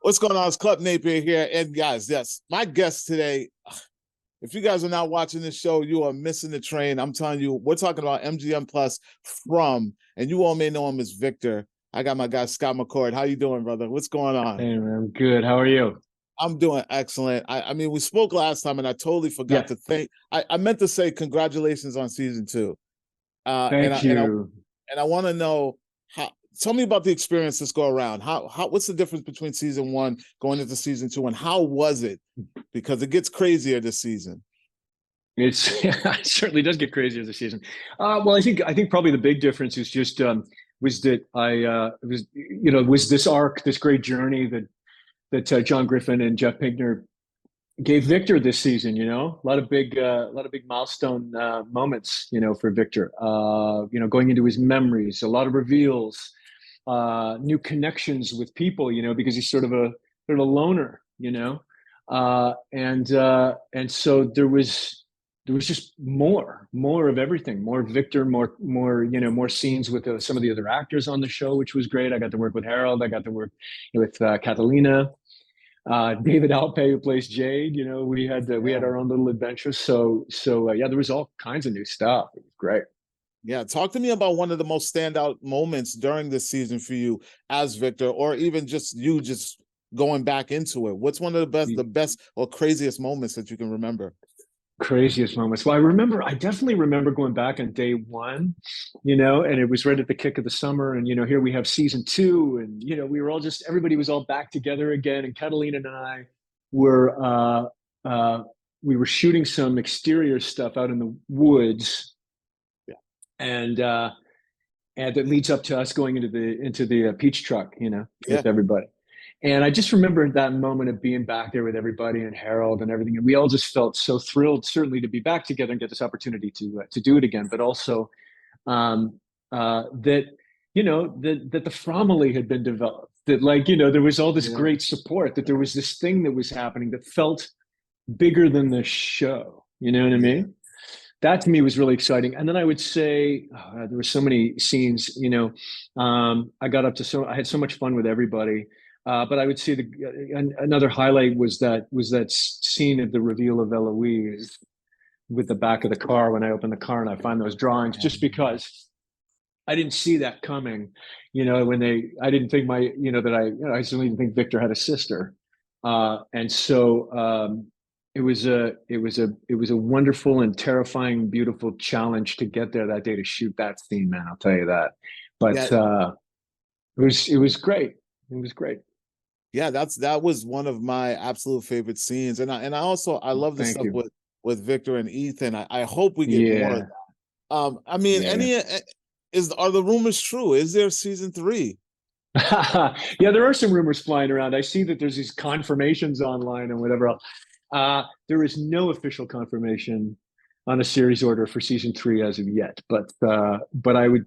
What's going on? It's Club Napier here. And guys, yes, my guest today, if you guys are not watching this show, you are missing the train. I'm telling you, we're talking about MGM Plus from, and you all may know him as Victor. I got my guy, Scott Mccord. How you doing, brother? What's going on? Hey man, I'm good. How are you? I'm doing excellent. I mean, we spoke last time and I totally forgot Yeah, to thank, I meant to say congratulations on season two. Uh, and I, thank and I, you. and I want to know tell me about the experience this go around. What's the difference between season one going into season two, and how was it? Because it gets crazier this season. It's it certainly does get crazier this season. Well, I think probably the big difference is just was that I was this arc, this great journey that John Griffin and Jeff Pinkner gave Victor this season. A lot of big milestone moments. For Victor. Going into his memories, a lot of reveals, new connections with people. Because he's sort of a loner. And so there was just more of everything, more Victor, more scenes with some of the other actors on the show, which was great. I got to work with Harold. I got to work with Catalina, David Alpay, who plays Jade. We had Yeah. our own little adventures. Yeah, there was all kinds of new stuff. It was great. Yeah, talk to me about one of the most standout moments during this season for you as Victor, or even just you just going back into it. What's one of the best or craziest moments that you can remember? Craziest moments. Well, I definitely remember going back on day one, and it was right at the kick of the summer. And, here we have season two. And, everybody was all back together again. And Catalina and I were, we were shooting some exterior stuff out in the woods. Yeah. And that leads up to us going into the peach truck, Yeah. with everybody. And I just remember that moment of being back there with everybody and Harold and everything, and we all just felt so thrilled, certainly to be back together and get this opportunity to do it again, but also that that the Fromville had been developed, that there was all this Yeah. great support, that there was this thing that was happening that felt bigger than the show. You know what I Yeah. mean? That to me was really exciting. And then I would say there were so many scenes. I had so much fun with everybody. But I would say another highlight was that scene of the reveal of Eloise with the back of the car when I opened the car and I find those drawings, just because I didn't see that coming. I didn't think I certainly didn't think Victor had a sister. And so it was a wonderful and terrifying, beautiful challenge to get there that day to shoot that scene, man. I'll tell you that. Yeah. But it was great. It was great. Yeah, that was one of my absolute favorite scenes. And I love the Thank stuff you. with Victor and Ethan. I hope we get more of Yeah. that. I mean, Yeah. are the rumors true? Is there season three? Yeah, there are some rumors flying around. I see that there's these confirmations online and whatever else. There is no official confirmation on a series order for season three as of yet. But I would,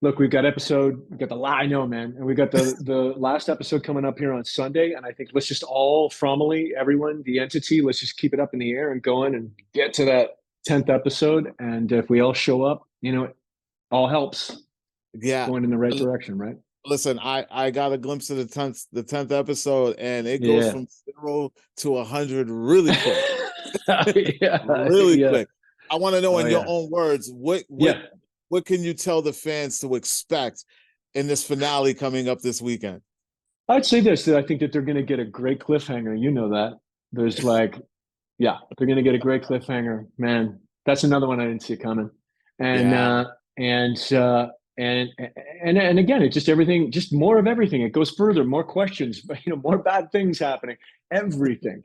look, we got I know, man, and we got the last episode coming up here on Sunday, and I think let's just all formally, everyone, the entity, let's just keep it up in the air and going and get to that 10th episode. And if we all show up, it all helps Yeah. going in the right direction, right? Listen, I got a glimpse of the tenth episode, and it goes Yeah. from 0 to 100 really quick. Yeah, Really yeah. quick. I want to know Oh in your yeah. own words, what what Yeah. what can you tell the fans to expect in this finale coming up this weekend? I'd say this, that I think that they're going to get a great cliffhanger. You know that. There's yeah, they're going to get a great cliffhanger. Man, that's another one I didn't see coming. And Yeah. and and and again, it's just everything, just more of everything. It goes further, more questions, but more bad things happening. Everything.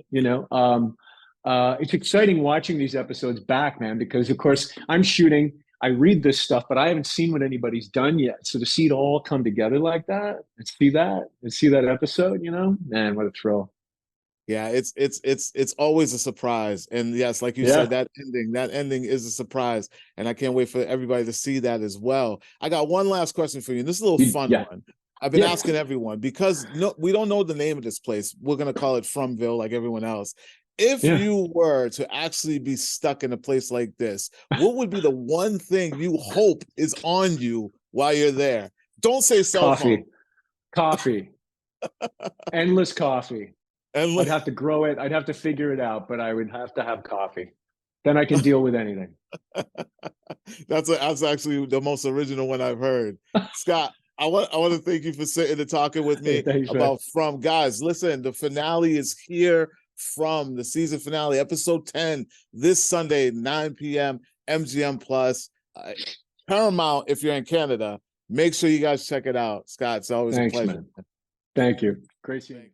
It's exciting watching these episodes back, man, because of course I'm shooting. I read this stuff, but I haven't seen what anybody's done yet. So to see it all come together like that and see that episode, man, what a thrill. Yeah, it's always a surprise. And yes, like you said, Yeah. that ending is a surprise. And I can't wait for everybody to see that as well. I got one last question for you, and this is a little fun Yeah. one. I've been Yeah. asking everyone because no, we don't know the name of this place. We're gonna call it Fromville, like everyone else. If Yeah. you were to actually be stuck in a place like this, what would be the one thing you hope is on you while you're there? Don't say cell phone. Coffee. Coffee. Endless coffee. And I'd have to grow it. I'd have to figure it out, but I would have to have coffee. Then I can deal with anything. that's actually the most original one I've heard. Scott, I want to thank you for sitting and talking with me Thanks, man. about From. Guys, listen, the finale is here. From the season finale, episode 10, this Sunday, 9 p.m. MGM Plus. Paramount, if you're in Canada, make sure you guys check it out. Scott, it's always Thanks, a pleasure. man. Thank you. Great seeing you.